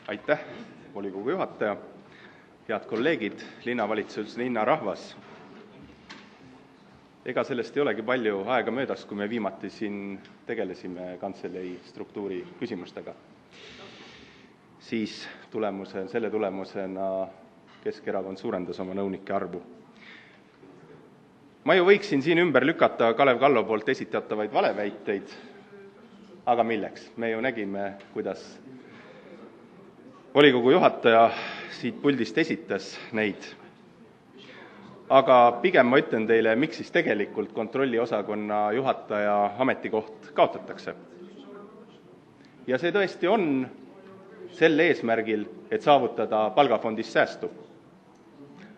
Aitäh, volikogu juhataja, head kolleegid, linnavalitsus, linnarahvas. Ega sellest ei olegi palju aega möödas, kui me viimati siin tegelesime kantselei struktuuri küsimustega. Siis selle tulemusena Keskerakond suurendas oma nõunike arvu. Ma ju võiksin siin ümber lükata Kalev Kallo poolt esitatavaid valeväiteid, aga milleks? Me ju nägime, kuidas volikogu juhataja siit puldist esitas neid. Aga pigem ma ütlen teile, miks siis tegelikult kontrolliosakonna juhataja ametikoht kaotatakse. Ja see tõesti on sel eesmärgil, et saavutada palgafondist säästu.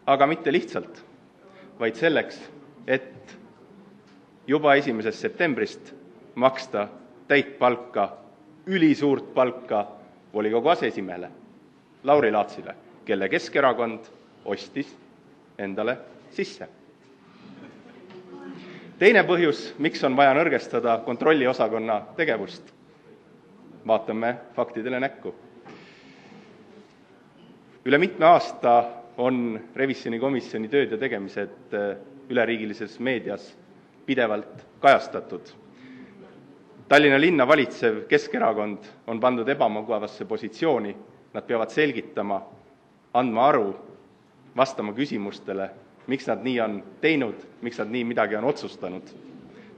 Aga mitte lihtsalt, vaid selleks, et juba 1. septembrist maksta täit palka, ülisuurt palka volikogu aseesimehele, Lauri Laatsile, kelle Keskerakond ostis endale sisse. Teine põhjus, miks on vaja nõrgestada kontrolliosakonna tegevust. Vaatame faktidele näkku. Üle mitme aasta on revisjonikomisjoni tööd ja tegemised üleriigilises meedias pidevalt kajastatud. Tallinna linna valitsev Keskerakond on pandud ebamugavasse positsiooni. Nad peavad selgitama, andma aru, vastama küsimustele, miks nad nii on teinud, miks nad nii midagi on otsustanud,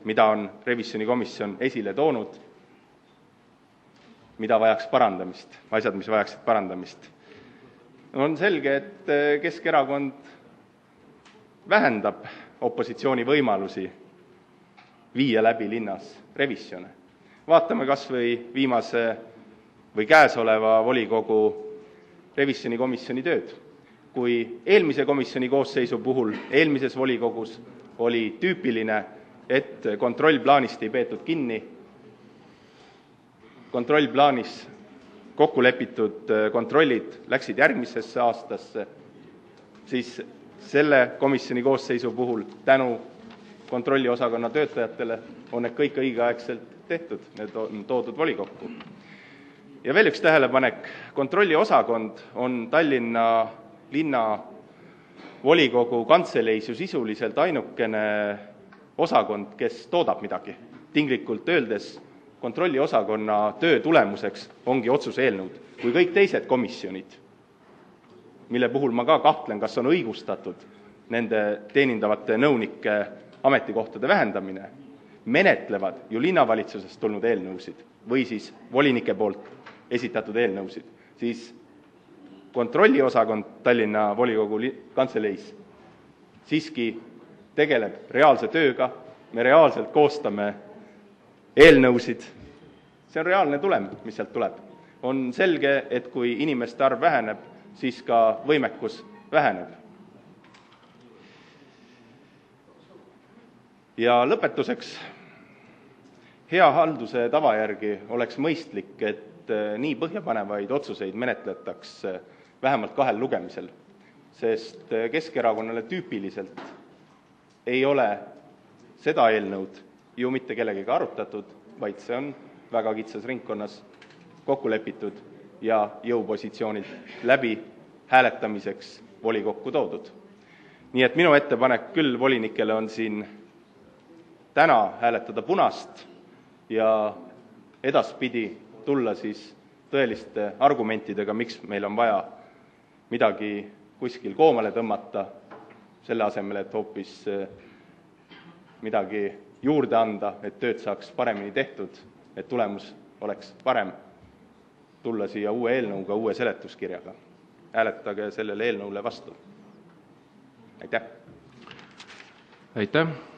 mida on revisjonikomisjon esile toonud, mida vajaks parandamist, asjad, mis vajaksid parandamist. On selge, et Keskerakond vähendab opositsiooni võimalusi viia läbi linnas revisjone. Vaatame kas või viimase või käesoleva volikogu revisjonikomisjoni tööd. Kui eelmise komisjoni koosseisu puhul eelmises volikogus oli tüüpiline, et kontrollplaanist ei peetud kinni, kontrollplaanis kokku lepitud kontrollid läksid järgmisesse aastasse, siis selle komisjoni koosseisu puhul tänu kontrolliosakonna töötajatele on need kõik õigeaegselt tehtud, need on toodud volikokku. Ja veel üks tähelepanek, kontrolliosakond on Tallinna linna volikogu kantseleis ju sisuliselt ainukene osakond, kes toodab midagi. Tinglikult öeldes, kontrolliosakonna töö tulemuseks ongi otsuse eelnõud. Kui kõik teised komisjonid, mille puhul ma ka kahtlen, kas on õigustatud nende teenindavate nõunike ametikohtade vähendamine, menetlevad ju linnavalitsusest tulnud eelnõusid või siis volinike poolt esitatud eelnõusid, siis kontrolliosakond Tallinna volikogu kantseleis siiski tegeleb reaalse tööga, me reaalselt koostame eelnõusid. See on reaalne tulem, mis sealt tuleb. On selge, et kui inimeste arv väheneb, siis ka võimekus väheneb. Ja lõpetuseks, hea halduse tava järgi oleks mõistlik, et nii põhjapanevaid otsuseid menetletaks vähemalt 2 lugemisel, sest Keskerakonnale tüüpiliselt ei ole seda eelnõud ju mitte kellegagi arutatud, vaid see on väga kitsas ringkonnas kokku lepitud ja jõupositsioonilt läbi hääletamiseks volikokku toodud. Nii et minu ettepanek küll volinikele on siin täna hääletada punast ja edaspidi tulla siis tõeliste argumentidega, miks meil on vaja midagi kuskil koomale tõmmata, selle asemel, et hoopis midagi juurde anda, et tööd saaks paremini tehtud, et tulemus oleks parem, tulla siia uue eelnõuga, uue seletuskirjaga. Hääletage sellele eelnõule vastu. Aitäh! Aitäh!